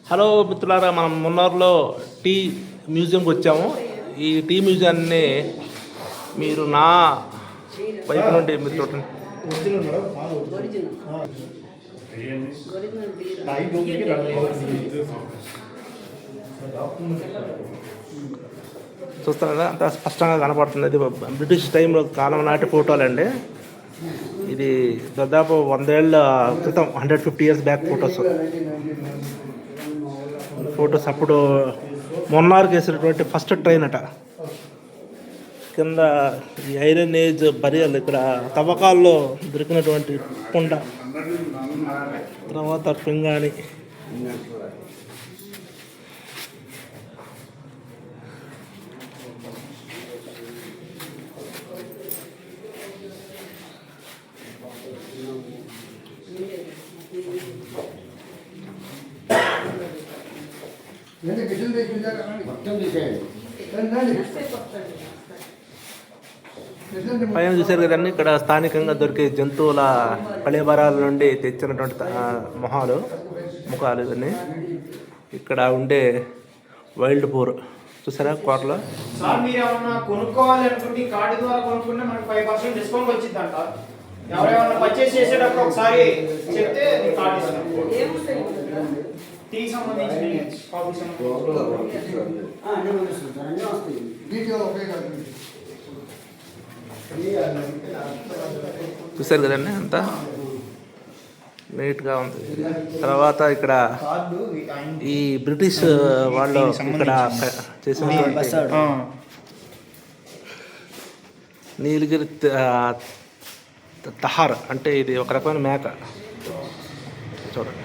Hello మిత్రులారా, మనం మున్నార్లో tea మ్యూజియంకి వచ్చాము. ఈ టీ మ్యూజియాన్ని మీరు నా వైపు నుండి మీరు చూడండి. చూస్తారు కదా, అంత స్పష్టంగా కనపడుతుంది. ఇది బ్రిటిష్ టైంలో కాలం నాటి ఫోటోలండి. ఇది దాదాపు 100 ఏళ్ళ క్రితం, 150 ఇయర్స్ బ్యాక్ ఫొటోస్ అప్పుడు మొన్నార్కి వేసినటువంటి ఫస్ట్ ట్రైన్ అట. కింద ఈ ఐరన్ ఏజ్ బరియల్, ఇక్కడ తవ్వకాల్లో దొరికినటువంటి కుండ, తర్వాత పింగాణి. పైన చూసారు కదండి, ఇక్కడ స్థానికంగా దొరికే జంతువుల కళేబరాల నుండి తెచ్చినటువంటి ముఖాలు ఇవన్నీ. ఇక్కడ ఉండే వైల్డ్ బోర్ చూసారా కోటలో. కొనుక్కోవాలి అనుకుంటే కార్డు ద్వారా కొనుక్కుంటే మనకి 5% డిస్కౌంట్ వచ్చిందంట. ఎవరైనా పర్చేస్ చేసేటప్పుడు ఒకసారి చెప్తే కార్డు ఇస్తాం. టీకి సంబంధించిన చూసారు కదండి, అంతా నీట్గా ఉంది. తర్వాత ఇక్కడ ఈ బ్రిటిష్ వాళ్ళు ఇక్కడ చేసినటువంటి నీలగిరి తహార్ అంటే ఇది ఒక రకమైన మేక. చూడండి,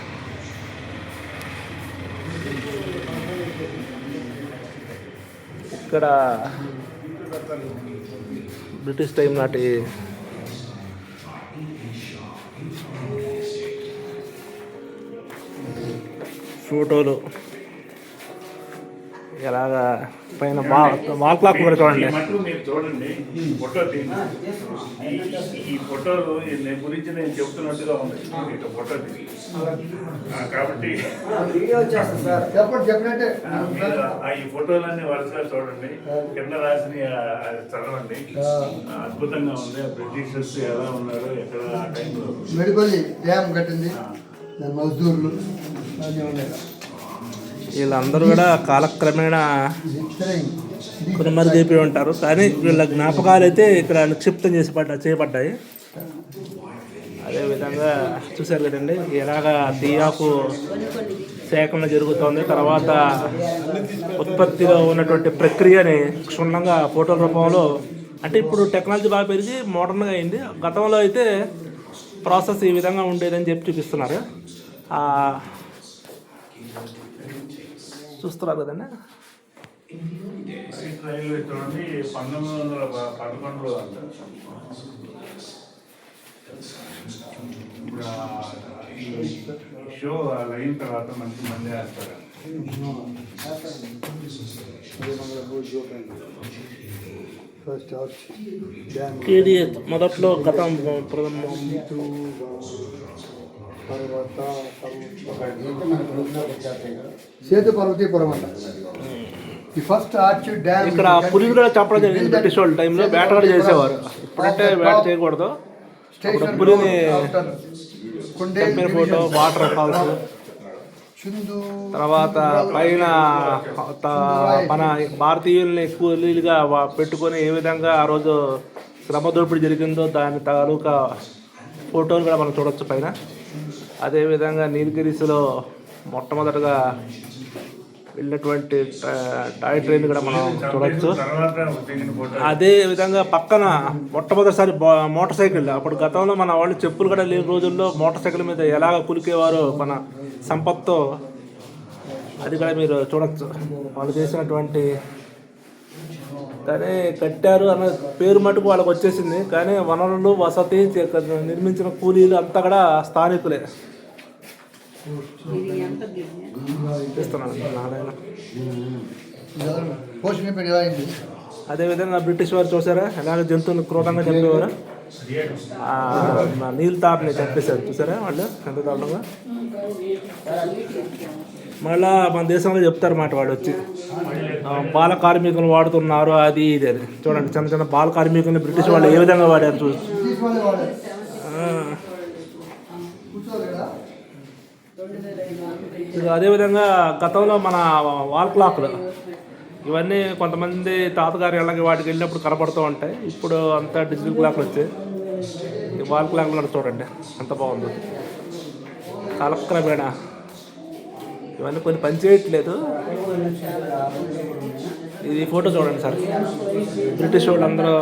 ఇక్కడ బ్రిటిష్ టైం నాటి ఫోటోలు. ఎలాగా పైన వాల్ క్లాక్ కూడా చూడండి. మీరు చూడండి ఫోటో, ఈ ఫోటోలు గురించి నేను చెప్తున్నట్టుగా ఉంది ఫోటో. కాబట్టి ఈ ఫోటోలన్నీ వరుసగా చూడండి, కింద రాసిన చదవండి. అద్భుతంగా ఉంది. బ్రిటిషర్స్ ఎలా ఉన్నారు, ఎక్కడ ఆ టైంలో మెడిపల్లి డ్యామ్ కట్టింది, మజ్దూర్లు వీళ్ళందరూ కూడా కాలక్రమేణా కొనుమరుగైపోయి ఉంటారు. కానీ వీళ్ళ జ్ఞాపకాలు అయితే ఇక్కడ నిక్షిప్తం చేయబడ్డాయి. అదేవిధంగా చూశారు కదండి, ఎలాగా టీఆకు సేకరణ జరుగుతోంది. తర్వాత ఉత్పత్తిలో ఉన్నటువంటి ప్రక్రియని క్షుణ్ణంగా ఫోటోల రూపంలో, అంటే ఇప్పుడు టెక్నాలజీ బాగా పెరిగి మోడర్న్గా అయింది. గతంలో అయితే ప్రాసెస్ ఈ విధంగా ఉండేదని చెప్పి చూపిస్తున్నారు. చూస్తున్నారు కదండి. రైల్వే చూడండి, 1911లో అంటారు. షో అయిన తర్వాత మంచి మంది వేస్తారు. మొదట్లో గతం సేతు పర్వతీపురం అంట. ఈ ఫస్ట్ ఆర్చ్ డ్యామ్. ఇక్కడ పులిని కూడా చంపడం జరిగింది బ్రిటిష్ వాళ్ళ టైంలో. వేట కూడా చేసేవారు. ఇప్పుడంటే వేట చేయకూడదు. పులిని చంపిన ఫోటో, వాటర్ ఫాల్స్, తర్వాత పైన మన భారతీయుల్ని కూలీలుగా పెట్టుకొని ఏ విధంగా ఆ రోజు శ్రమ దోపిడీ జరిగిందో దాని తాలూకా ఫోటోలు కూడా మనం చూడొచ్చు పైన. అదేవిధంగా నీలగిరిస్లో మొట్టమొదటగా వెళ్ళినటువంటి టాయ్ ట్రైన్ కూడా మనం చూడవచ్చు. అదే విధంగా పక్కన మొట్టమొదటిసారి మోటార్ సైకిల్. అప్పుడు గతంలో మన వాళ్ళు చెప్పులు కూడా లేని రోజుల్లో మోటార్ సైకిల్ మీద ఎలాగ కులికేవారో మన సంపత్తో, అది కూడా మీరు చూడవచ్చు. వాళ్ళు చేసినటువంటి, కానీ కట్టారు అన్న పేరు మటుకు వాళ్ళకి వచ్చేసింది. కానీ వనరులు, వసతి, నిర్మించిన కూలీలు అంతా కూడా స్థానికులే. అదేవిధంగా బ్రిటిష్ వారు చూసారా ఎలాగ జంతువులు క్రూరంగా చంపేవారు. నీల్ తాప్ని చంపేశారు చూసారా వాళ్ళు ఎంత దారుణంగా. మళ్ళా మన దేశంలో చెప్తారు మాట వాడు వచ్చి బాల కార్మికులు వాడుతున్నారు అది ఇది అని. చూడండి చిన్న చిన్న బాల కార్మికుల్ని బ్రిటిష్ వాళ్ళు ఏ విధంగా వాడారు చూసి. బ్రిటిష్ వాళ్ళే వాడారు. కూర్చోలేదా? ఇక అదేవిధంగా గతంలో మన వాల్ క్లాక్లు ఇవన్నీ కొంతమంది తాతగారి ఇళ్ళకి వాటికి వెళ్ళినప్పుడు కనపడుతూ ఉంటాయి. ఇప్పుడు అంతా డిజిటల్ క్లాక్లు వచ్చాయి. ఈ వాల్ క్లాక్లు కూడా చూడండి ఎంత బాగుందో. కాలక్రమేణా ఇవన్నీ కొన్ని పని చేయట్లేదు. ఇది ఫోటో చూడండి సార్. బ్రిటిష్ వాళ్ళు అందరూ